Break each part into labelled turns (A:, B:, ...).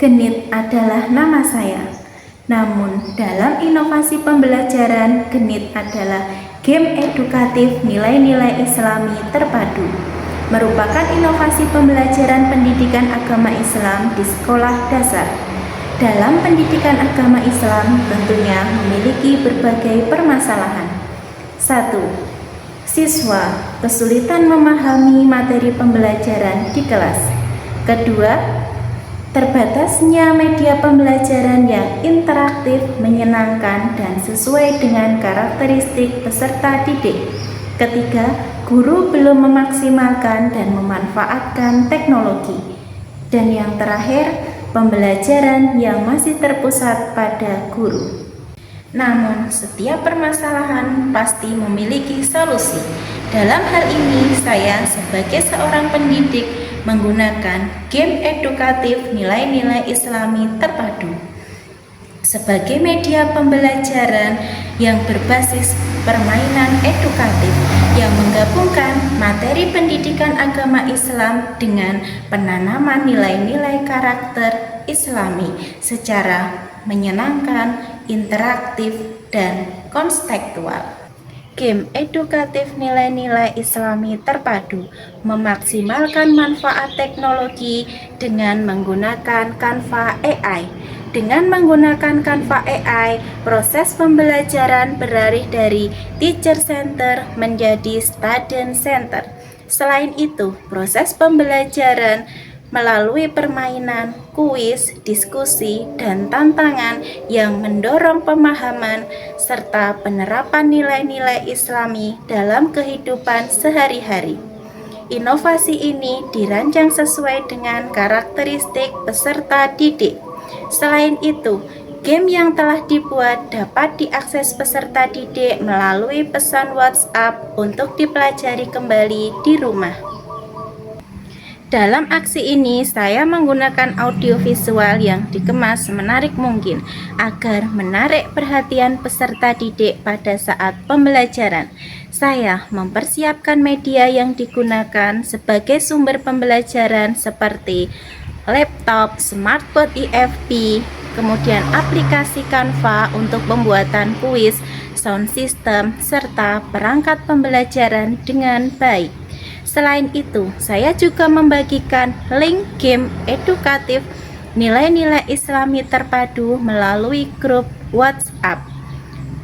A: Genit adalah nama saya. Namun, dalam inovasi pembelajaran, Genit adalah game edukatif nilai-nilai Islami terpadu. Merupakan inovasi pembelajaran pendidikan agama Islam di sekolah dasar. Dalam pendidikan agama Islam tentunya memiliki berbagai permasalahan. 1. Siswa kesulitan memahami materi pembelajaran di kelas. Kedua, terbatasnya media pembelajaran yang interaktif, menyenangkan, dan sesuai dengan karakteristik peserta didik. Ketiga, guru belum memaksimalkan dan memanfaatkan teknologi. Dan yang terakhir, pembelajaran yang masih terpusat pada guru. Namun, setiap permasalahan pasti memiliki solusi. Dalam hal ini, saya sebagai seorang pendidik menggunakan game edukatif nilai-nilai Islami terpadu sebagai media pembelajaran yang berbasis permainan edukatif yang menggabungkan materi pendidikan agama Islam dengan penanaman nilai-nilai karakter Islami secara menyenangkan, interaktif, dan konstekstual. Game edukatif nilai-nilai Islami terpadu memaksimalkan manfaat teknologi dengan menggunakan Canva AI. Dengan menggunakan Canva AI, proses pembelajaran beralih dari teacher center menjadi student center. Selain itu, proses pembelajaran melalui permainan, kuis, diskusi, dan tantangan yang mendorong pemahaman serta penerapan nilai-nilai Islami dalam kehidupan sehari-hari. Inovasi ini dirancang sesuai dengan karakteristik peserta didik. Selain itu, game yang telah dibuat dapat diakses peserta didik melalui pesan WhatsApp untuk dipelajari kembali di rumah. Dalam aksi ini, saya menggunakan audiovisual yang dikemas semenarik mungkin agar menarik perhatian peserta didik pada saat pembelajaran. Saya mempersiapkan media yang digunakan sebagai sumber pembelajaran seperti laptop, smartboard IFP, kemudian aplikasi Canva untuk pembuatan kuis, sound system, serta perangkat pembelajaran dengan baik. Selain itu, saya juga membagikan link game edukatif nilai-nilai Islami terpadu melalui grup WhatsApp,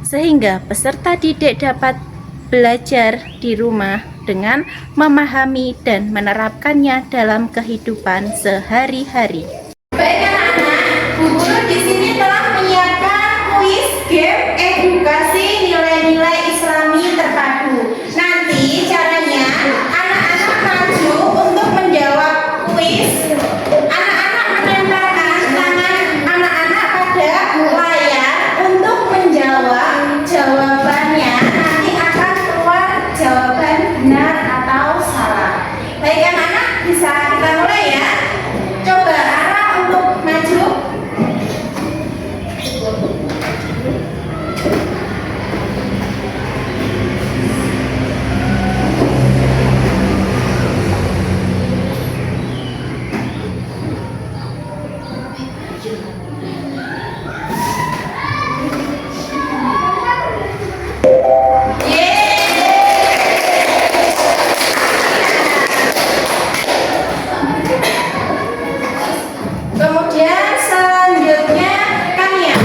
A: sehingga peserta didik dapat belajar di rumah dengan memahami dan menerapkannya dalam kehidupan sehari-hari.
B: Baik anak-anak, Bu Guru di sini telah menyiapkan kuis game edukasi nilai-nilai Islami terpadu. Nanti caranya anak-anak maju untuk menjawab kuis. Anak-anak menempelkan tangan anak-anak pada layar untuk menjawab jawabannya. Nanti akan keluar jawaban benar atau salah. Baik anak-anak, bisa kita mulai ya. Coba Ara untuk maju. Kemudian selanjutnya Kania.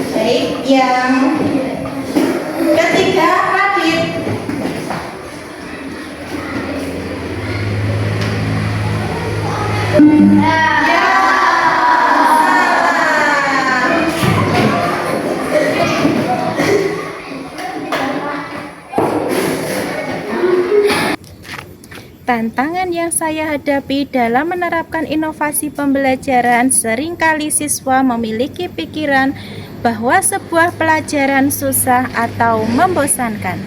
B: Baik, yang ketiga Radit.
A: Tantangan yang saya hadapi dalam menerapkan inovasi pembelajaran, seringkali siswa memiliki pikiran bahwa sebuah pelajaran susah atau membosankan,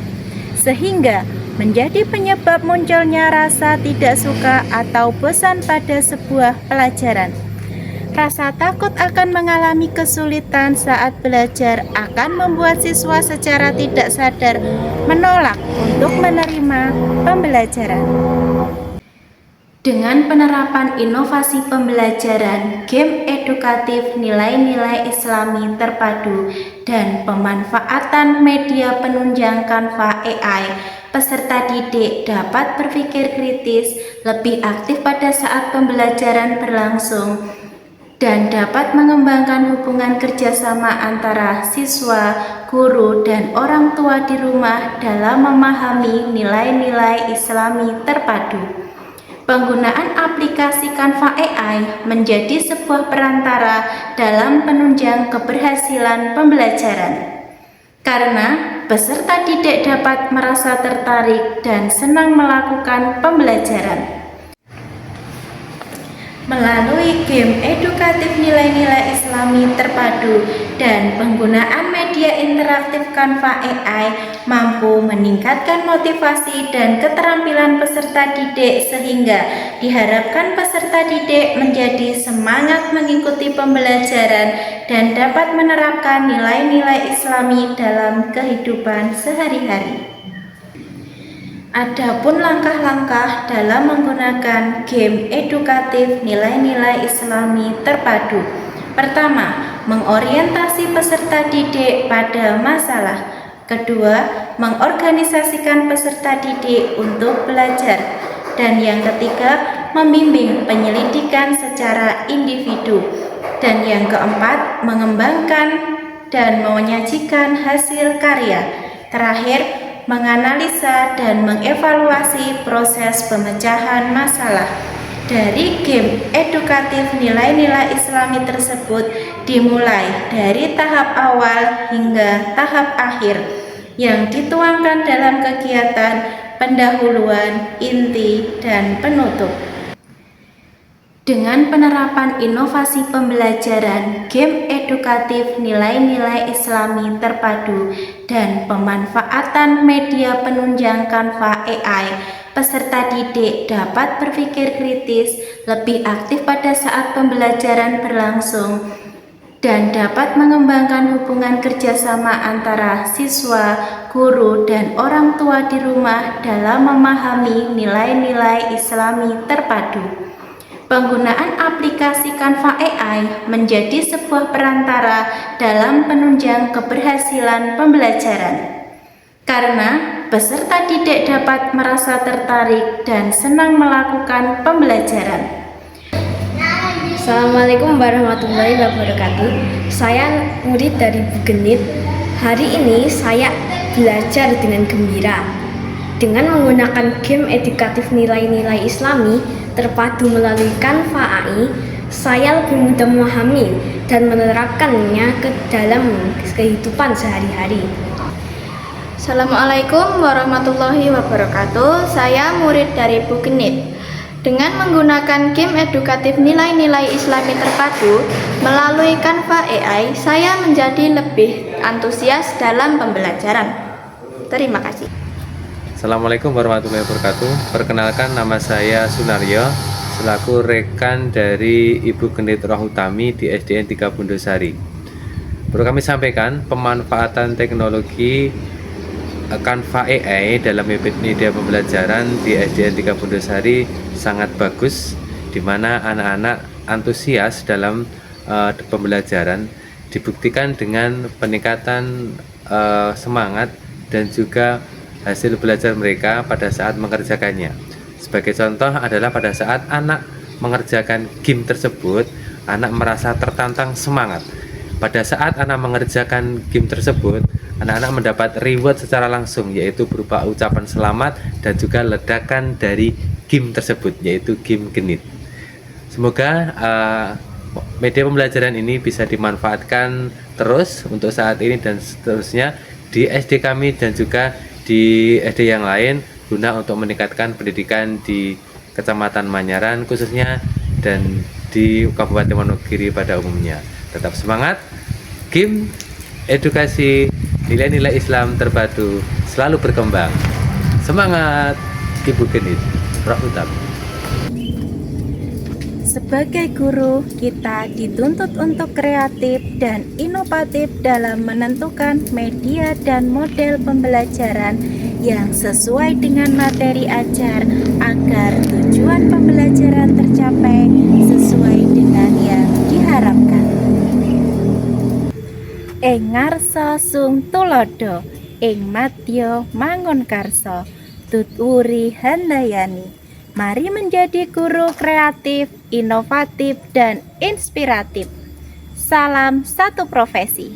A: sehingga menjadi penyebab munculnya rasa tidak suka atau bosan pada sebuah pelajaran. Rasa takut akan mengalami kesulitan saat belajar akan membuat siswa secara tidak sadar menolak untuk menerima pembelajaran. Dengan penerapan inovasi pembelajaran, game edukatif nilai-nilai Islami terpadu, dan pemanfaatan media penunjang Canva AI, peserta didik dapat berpikir kritis, lebih aktif pada saat pembelajaran berlangsung, dan dapat mengembangkan hubungan kerjasama antara siswa, guru, dan orang tua di rumah dalam memahami nilai-nilai Islami terpadu. Penggunaan aplikasi Canva AI menjadi sebuah perantara dalam penunjang keberhasilan pembelajaran, karena peserta didik dapat merasa tertarik dan senang melakukan pembelajaran. Melalui game edukatif nilai-nilai Islami terpadu dan penggunaan media interaktif Canva AI mampu meningkatkan motivasi dan keterampilan peserta didik sehingga diharapkan peserta didik menjadi semangat mengikuti pembelajaran dan dapat menerapkan nilai-nilai Islami dalam kehidupan sehari-hari. Adapun langkah-langkah dalam menggunakan game edukatif nilai-nilai Islami terpadu. Pertama, mengorientasi peserta didik pada masalah. Kedua, mengorganisasikan peserta didik untuk belajar. Dan yang ketiga, membimbing penyelidikan secara individu. Dan yang keempat, mengembangkan dan menyajikan hasil karya. Terakhir, menganalisa dan mengevaluasi proses pemecahan masalah. Dari game edukatif nilai-nilai Islami tersebut dimulai dari tahap awal hingga tahap akhir yang dituangkan dalam kegiatan pendahuluan, inti, dan penutup. Dengan penerapan inovasi pembelajaran, game edukatif nilai-nilai Islami terpadu, dan pemanfaatan media penunjang Canva AI, peserta didik dapat berpikir kritis, lebih aktif pada saat pembelajaran berlangsung, dan dapat mengembangkan hubungan kerjasama antara siswa, guru, dan orang tua di rumah dalam memahami nilai-nilai Islami terpadu. Penggunaan aplikasi Canva AI menjadi sebuah perantara dalam penunjang keberhasilan pembelajaran, karena peserta didik dapat merasa tertarik dan senang melakukan pembelajaran.
C: Assalamualaikum warahmatullahi wabarakatuh. Saya murid dari Bu Genit. Hari ini saya belajar dengan gembira. Dengan menggunakan game edukatif nilai-nilai Islami terpadu melalui Canva AI, saya lebih mudah memahami dan menerapkannya ke dalam kehidupan sehari-hari.
D: Assalamualaikum warahmatullahi wabarakatuh. Saya murid dari Bu Genit. Dengan menggunakan game edukatif nilai-nilai Islami terpadu melalui Canva AI, saya menjadi lebih antusias dalam pembelajaran. Terima kasih.
E: Assalamualaikum warahmatullahi wabarakatuh. Perkenalkan, nama saya Sunaryo, selaku rekan dari Ibu Genit Rohutami di SDN 3 Bundosari. Perlu kami sampaikan, pemanfaatan teknologi Canva AI dalam media pembelajaran di SDN 3 Bundosari sangat bagus, di mana anak-anak antusias dalam pembelajaran, dibuktikan dengan peningkatan semangat dan juga hasil belajar mereka pada saat mengerjakannya. Sebagai contoh adalah pada saat anak mengerjakan game tersebut, anak merasa tertantang semangat. Pada saat anak mengerjakan game tersebut, anak-anak mendapat reward secara langsung, yaitu berupa ucapan selamat dan juga ledakan dari game tersebut, yaitu game Genit. Semoga media pembelajaran ini bisa dimanfaatkan terus untuk saat ini dan seterusnya di SD kami dan juga di SD yang lain, guna untuk meningkatkan pendidikan di Kecamatan Manyaran khususnya dan di Kabupaten Wonogiri pada umumnya. Tetap semangat, game edukasi nilai-nilai Islam terpadu selalu berkembang. Semangat Ibu Genit Rohutami.
A: sebagai guru, kita dituntut untuk kreatif dan inovatif dalam menentukan media dan model pembelajaran yang sesuai dengan materi ajar agar tujuan pembelajaran tercapai sesuai dengan yang diharapkan. Ing ngarsa sung tulodo, ing madya mangun karsa, tuturi handayani. Mari menjadi guru kreatif, inovatif, dan inspiratif. Salam satu profesi.